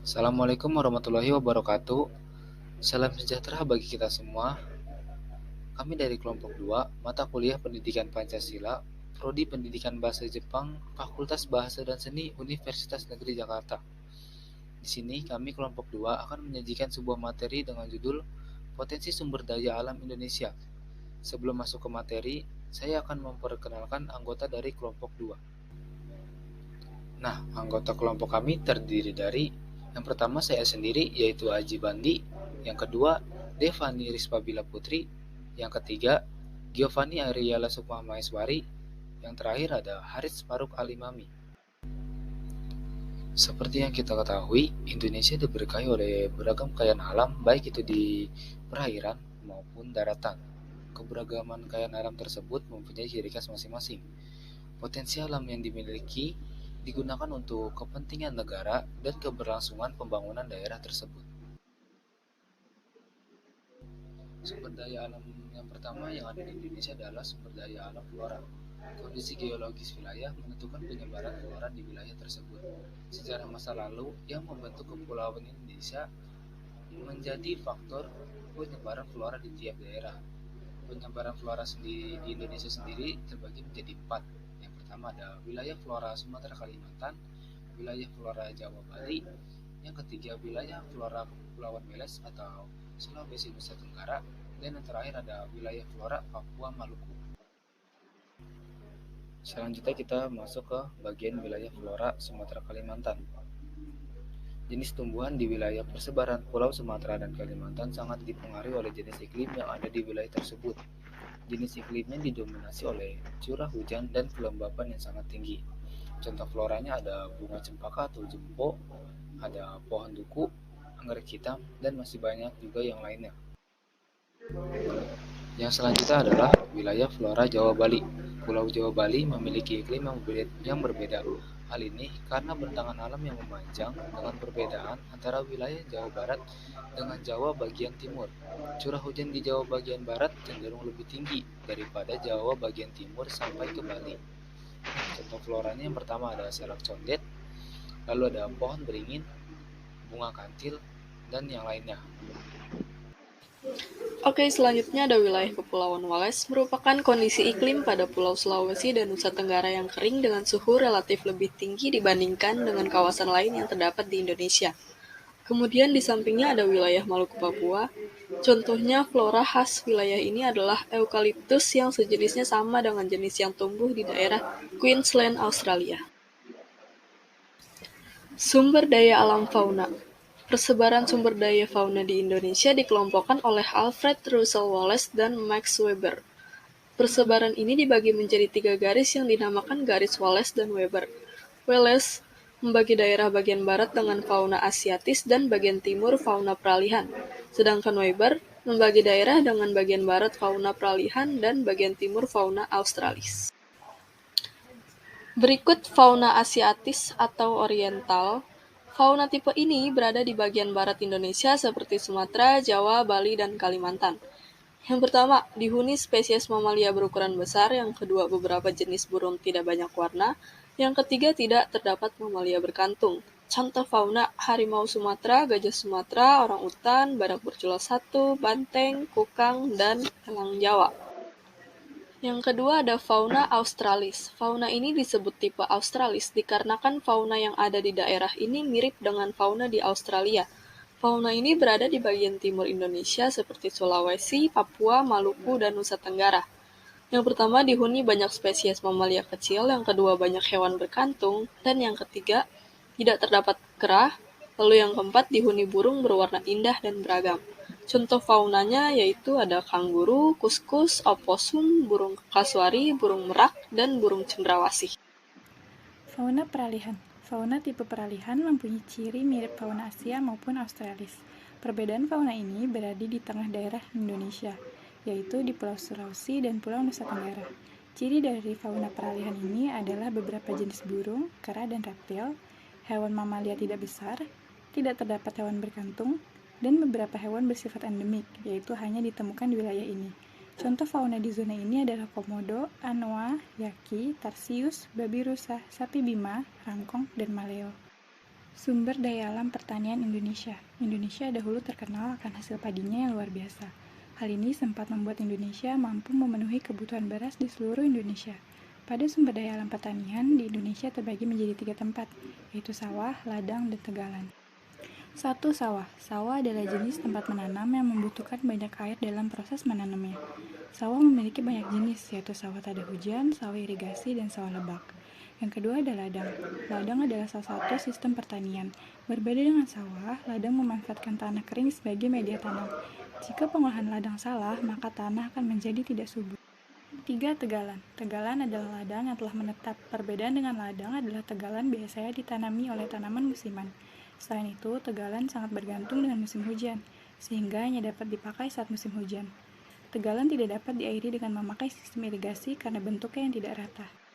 Assalamualaikum warahmatullahi wabarakatuh. Salam sejahtera bagi kita semua. Kami dari kelompok 2, mata kuliah Pendidikan Pancasila, Prodi Pendidikan Bahasa Jepang, Fakultas Bahasa dan Seni Universitas Negeri Jakarta. Di sini kami kelompok 2 akan menyajikan sebuah materi dengan judul Potensi Sumber Daya Alam Indonesia. Sebelum masuk ke materi, saya akan memperkenalkan anggota dari kelompok 2. Nah, anggota kelompok kami terdiri dari yang pertama saya sendiri yaitu Aji Bandi, yang kedua Devani Rispabila Putri, yang ketiga Giovanni Ariela Sukma Maeswari, yang terakhir ada Haris Faruk Alimami. Seperti yang kita ketahui, Indonesia diberkahi oleh beragam kekayaan alam, baik itu di perairan maupun daratan. Keberagaman kekayaan alam tersebut mempunyai ciri khas masing-masing. Potensi alam yang dimiliki digunakan untuk kepentingan negara dan keberlangsungan pembangunan daerah tersebut. Sumber daya alam yang pertama yang ada di Indonesia adalah sumber daya alam flora. Kondisi geologis wilayah menentukan penyebaran flora di wilayah tersebut. Sejarah masa lalu yang membentuk kepulauan Indonesia menjadi faktor penyebaran flora di tiap daerah. Penyebaran flora di Indonesia sendiri terbagi menjadi 4. Yang pertama ada wilayah flora Sumatera Kalimantan, wilayah flora Jawa Bali, yang ketiga wilayah flora Kepulauan Meles atau Sulawesi Nusa Tenggara, dan yang terakhir ada wilayah flora Papua Maluku. Selanjutnya kita masuk ke bagian wilayah flora Sumatera Kalimantan. Jenis tumbuhan di wilayah persebaran Pulau Sumatera dan Kalimantan sangat dipengaruhi oleh jenis iklim yang ada di wilayah tersebut. Jenis iklimnya didominasi oleh curah hujan dan kelembapan yang sangat tinggi. Contoh floranya ada bunga cempaka atau jempo, ada pohon duku, anggrek hitam, dan masih banyak juga yang lainnya. Yang selanjutnya adalah wilayah flora Jawa Bali. Pulau Jawa Bali memiliki iklim yang berbeda. Hal ini karena bentangan alam yang memanjang dengan perbedaan antara wilayah Jawa Barat dengan Jawa bagian timur. Curah hujan di Jawa bagian barat cenderung lebih tinggi daripada Jawa bagian timur sampai ke Bali. Contoh floranya yang pertama ada serak condet, lalu ada pohon beringin, bunga kantil, dan yang lainnya. Oke, selanjutnya ada wilayah Kepulauan Wallace, merupakan kondisi iklim pada Pulau Sulawesi dan Nusa Tenggara yang kering dengan suhu relatif lebih tinggi dibandingkan dengan kawasan lain yang terdapat di Indonesia. Kemudian di sampingnya ada wilayah Maluku Papua. Contohnya flora khas wilayah ini adalah eukaliptus yang sejenisnya sama dengan jenis yang tumbuh di daerah Queensland, Australia. Sumber daya alam fauna. Persebaran sumber daya fauna di Indonesia dikelompokkan oleh Alfred Russel Wallace dan Max Weber. Persebaran ini dibagi menjadi 3 garis yang dinamakan garis Wallace dan Weber. Wallace membagi daerah bagian barat dengan fauna asiatis dan bagian timur fauna peralihan, sedangkan Weber membagi daerah dengan bagian barat fauna peralihan dan bagian timur fauna australis. Berikut fauna asiatis atau oriental. Fauna tipe ini berada di bagian barat Indonesia seperti Sumatera, Jawa, Bali, dan Kalimantan. Yang pertama, dihuni spesies mamalia berukuran besar, yang kedua beberapa jenis burung tidak banyak warna, yang ketiga tidak terdapat mamalia berkantung. Contoh fauna: harimau Sumatera, gajah Sumatera, orangutan, badak bercula 1, banteng, kukang, dan elang Jawa. Yang kedua ada fauna australis. Fauna ini disebut tipe australis dikarenakan fauna yang ada di daerah ini mirip dengan fauna di Australia. Fauna ini berada di bagian timur Indonesia seperti Sulawesi, Papua, Maluku, dan Nusa Tenggara. Yang pertama dihuni banyak spesies mamalia kecil, yang kedua banyak hewan berkantung, dan yang ketiga tidak terdapat kera, lalu yang keempat dihuni burung berwarna indah dan beragam. Contoh faunanya yaitu ada kanguru, kuskus, oposum, burung kasuari, burung merak, dan burung cendrawasih. Fauna peralihan. Fauna tipe peralihan mempunyai ciri mirip fauna Asia maupun Australis. Perbedaan fauna ini berada di tengah daerah Indonesia, yaitu di Pulau Sulawesi dan Pulau Nusa Tenggara. Ciri dari fauna peralihan ini adalah beberapa jenis burung, kera, dan reptil, hewan mamalia tidak besar, tidak terdapat hewan berkantung, dan beberapa hewan bersifat endemik, yaitu hanya ditemukan di wilayah ini. Contoh fauna di zona ini adalah komodo, anoa, yaki, tarsius, babi rusa, sapi bima, rangkong, dan maleo. Sumber daya alam pertanian Indonesia. Indonesia dahulu terkenal akan hasil padinya yang luar biasa. Hal ini sempat membuat Indonesia mampu memenuhi kebutuhan beras di seluruh Indonesia. Pada sumber daya alam pertanian di Indonesia terbagi menjadi 3 tempat, yaitu sawah, ladang, dan tegalan. 1. Sawah. Sawah adalah jenis tempat menanam yang membutuhkan banyak air dalam proses menanamnya. Sawah memiliki banyak jenis, yaitu sawah tada hujan, sawah irigasi, dan sawah lebak. Yang kedua adalah ladang. Ladang adalah salah satu sistem pertanian. Berbeda dengan sawah, ladang memanfaatkan tanah kering sebagai media tanam. Jika pengolahan ladang salah, maka tanah akan menjadi tidak subur. 3. Tegalan. Tegalan adalah ladang yang telah menetap. Perbedaan dengan ladang adalah tegalan biasanya ditanami oleh tanaman musiman. Selain itu, tegalan sangat bergantung dengan musim hujan, sehingga hanya dapat dipakai saat musim hujan. Tegalan tidak dapat diairi dengan memakai sistem irigasi karena bentuknya yang tidak rata.